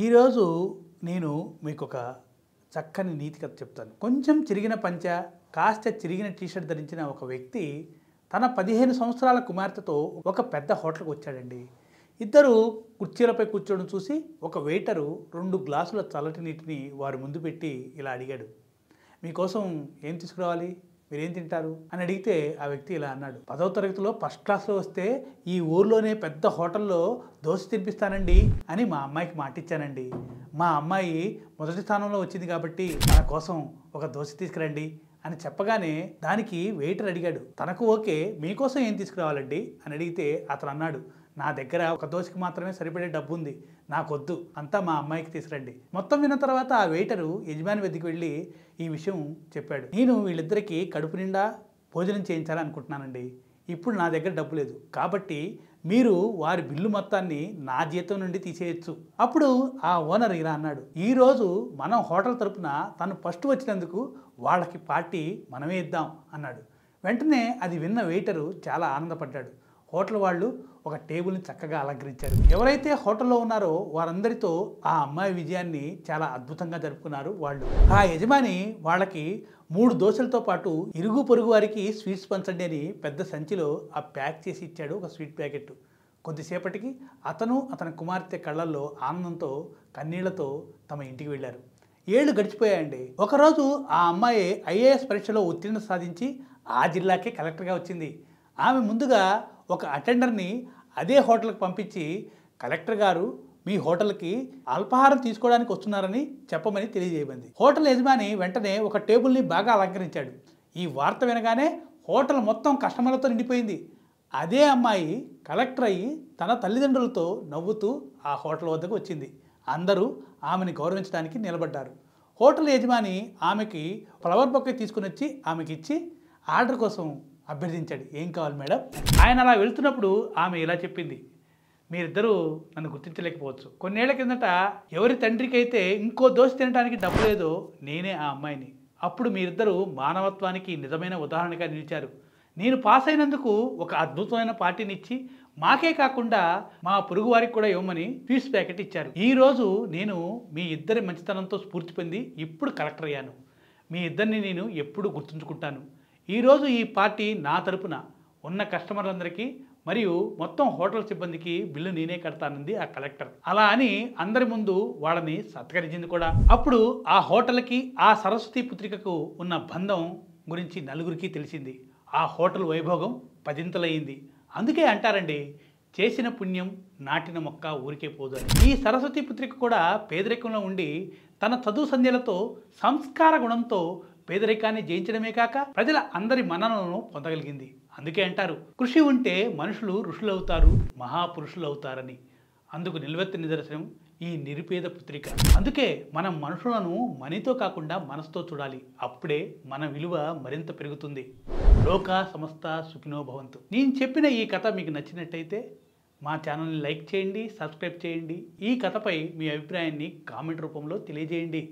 ఈరోజు నేను మీకొక చక్కని నీతి కథ చెప్తాను. కొంచెం చిరిగిన పంచ, కాస్త చిరిగిన టీషర్ట్ ధరించిన ఒక వ్యక్తి తన 15 సంవత్సరాల కుమార్తెతో ఒక పెద్ద హోటల్‌కి వచ్చాడండి. ఇద్దరు కుర్చీలపై కూర్చోవడం చూసి ఒక వెయిటరు 2 గ్లాసుల చల్లటి నీటిని వారి ముందు పెట్టి ఇలా అడిగాడు. మీకోసం ఏం తీసుకురావాలి? మీరేం తింటారు? అని అడిగితే ఆ వ్యక్తి ఇలా అన్నాడు. 10వ తరగతిలో ఫస్ట్ క్లాస్‌లో వస్తే ఈ ఊర్లోనే పెద్ద హోటల్‌లో దోస తినిపిస్తానండి అని మా అమ్మాయికి మాటిచ్చానండి. మా అమ్మాయి మొదటి స్థానంలో వచ్చింది కాబట్టి మన కోసం ఒక దోస తీసుకురండి అని చెప్పగానే దానికి వెయిటర్ అడిగాడు. తనకు ఓకే, మీకోసం ఏం తీసుకురావాలండి అని అడిగితే అతను అన్నాడు, నా దగ్గర ఒక దోశకి మాత్రమే సరిపడే డబ్బు ఉంది, నాకొద్దు, అంతా మా అమ్మాయికి తీసుకురండి. మొత్తం విన్న తర్వాత ఆ వెయిటరు యజమాని వద్దకు వెళ్ళి ఈ విషయం చెప్పాడు. నేను వీళ్ళిద్దరికీ కడుపు నిండా భోజనం చేయించాలనుకుంటున్నానండి. ఇప్పుడు నా దగ్గర డబ్బు లేదు, కాబట్టి మీరు వారి బిల్లు మొత్తాన్ని నా జీతం నుండి తీసేయచ్చు. అప్పుడు ఆ ఓనర్ ఇలా అన్నాడు, ఈరోజు మనం హోటల్ తరపున తను ఫస్ట్ వచ్చినందుకు వాళ్ళకి పార్టీ మనమే ఇద్దాం అన్నాడు. వెంటనే అది విన్న వెయిటరు చాలా ఆనందపడ్డాడు. హోటల్ వాళ్ళు ఒక టేబుల్ని చక్కగా అలంకరించారు. ఎవరైతే హోటల్లో ఉన్నారో వారందరితో ఆ అమ్మాయి విజయాన్ని చాలా అద్భుతంగా జరుపుకున్నారు వాళ్ళు. ఆ యజమాని వాళ్ళకి 3 దోశలతో పాటు ఇరుగు పొరుగు వారికి స్వీట్స్ పంచండి అని పెద్ద సంచిలో ఆ ప్యాక్ చేసి ఇచ్చాడు, ఒక స్వీట్ ప్యాకెట్. కొద్దిసేపటికి అతను అతని కుమార్తె కళ్ళల్లో ఆనందంతో కన్నీళ్లతో తమ ఇంటికి వెళ్ళారు. ఏళ్ళు గడిచిపోయాయండి. ఒకరోజు ఆ అమ్మాయి ఐఏఎస్ పరీక్షలో ఉత్తీర్ణత సాధించి ఆ జిల్లాకే కలెక్టర్గా వచ్చింది. ఆమె ముందుగా ఒక అటెండర్ని అదే హోటల్కి పంపించి, కలెక్టర్ గారు మీ హోటల్కి అల్పాహారం తీసుకోవడానికి వస్తున్నారని చెప్పమని తెలియజేయమంది. హోటల్ యజమాని వెంటనే ఒక టేబుల్ని బాగా అలంకరించాడు. ఈ వార్త వినగానే హోటల్ మొత్తం కస్టమర్లతో నిండిపోయింది. అదే అమ్మాయి కలెక్టర్ అయ్యి తన తల్లిదండ్రులతో నవ్వుతూ ఆ హోటల్ వద్దకు వచ్చింది. అందరూ ఆమెని గౌరవించడానికి నిలబడ్డారు. హోటల్ యజమాని ఆమెకి ఫ్లవర్ బొకే తీసుకుని వచ్చి ఆమెకి ఇచ్చి ఆర్డర్ కోసం అభ్యర్థించాడు. ఏం కావాలి మేడం? ఆయన అలా వెళ్తున్నప్పుడు ఆమె ఇలా చెప్పింది, మీరిద్దరూ నన్ను గుర్తించలేకపోవచ్చు. కొన్నేళ్ల కిందట ఎవరి తండ్రికి అయితే ఇంకో దోశ తినడానికి డబ్బు లేదో నేనే ఆ అమ్మాయిని. అప్పుడు మీరిద్దరూ మానవత్వానికి నిజమైన ఉదాహరణగా నిలిచారు. నేను పాస్ అయినందుకు ఒక అద్భుతమైన పార్టీని ఇచ్చి మాకే కాకుండా మా పొరుగు వారికి కూడా ఇవ్వమని స్వీట్స్ ప్యాకెట్ ఇచ్చారు. ఈరోజు నేను మీ ఇద్దరి మంచితనంతో స్ఫూర్తి పొంది ఇప్పుడు కలెక్టర్ అయ్యాను. మీ ఇద్దరిని నేను ఎప్పుడూ గుర్తుంచుకుంటాను. ఈరోజు ఈ పార్టీ నా తరపున ఉన్న కస్టమర్లందరికీ మరియు మొత్తం హోటల్ సిబ్బందికి బిల్లు నేనే కడతానంది ఆ కలెక్టర్. అలా అని అందరి ముందు వాళ్ళని సత్కరించింది కూడా. అప్పుడు ఆ హోటల్కి ఆ సరస్వతి పుత్రికకు ఉన్న బంధం గురించి నలుగురికి తెలిసింది. ఆ హోటల్ వైభోగం 10ంతలయ్యింది. అందుకే అంటారండి, చేసిన పుణ్యం నాటిన మొక్క ఊరికే పోదు. ఈ సరస్వతి పుత్రిక కూడా పేదరికంలో ఉండి తన చదువు సంధ్యలతో సంస్కార గుణంతో పేదరికాన్ని జయించడమే కాక ప్రజల అందరి మన్ననలను పొందగలిగింది. అందుకే అంటారు, కృషి ఉంటే మనుషులు ఋషులవుతారు, మహాపురుషులు అవుతారని. అందుకు నిలువెత్తు నిదర్శనం ఈ నిరుపేద పుత్రిక. అందుకే మనం మనుషులను మనీతో కాకుండా మనసుతో చూడాలి. అప్పుడే మన విలువ మరింత పెరుగుతుంది. లోకా సమస్త సుఖినో భవంతు. నేను చెప్పిన ఈ కథ మీకు నచ్చినట్టయితే మా ఛానల్ని లైక్ చేయండి, సబ్స్క్రైబ్ చేయండి. ఈ కథపై మీ అభిప్రాయాన్ని కామెంట్ రూపంలో తెలియజేయండి.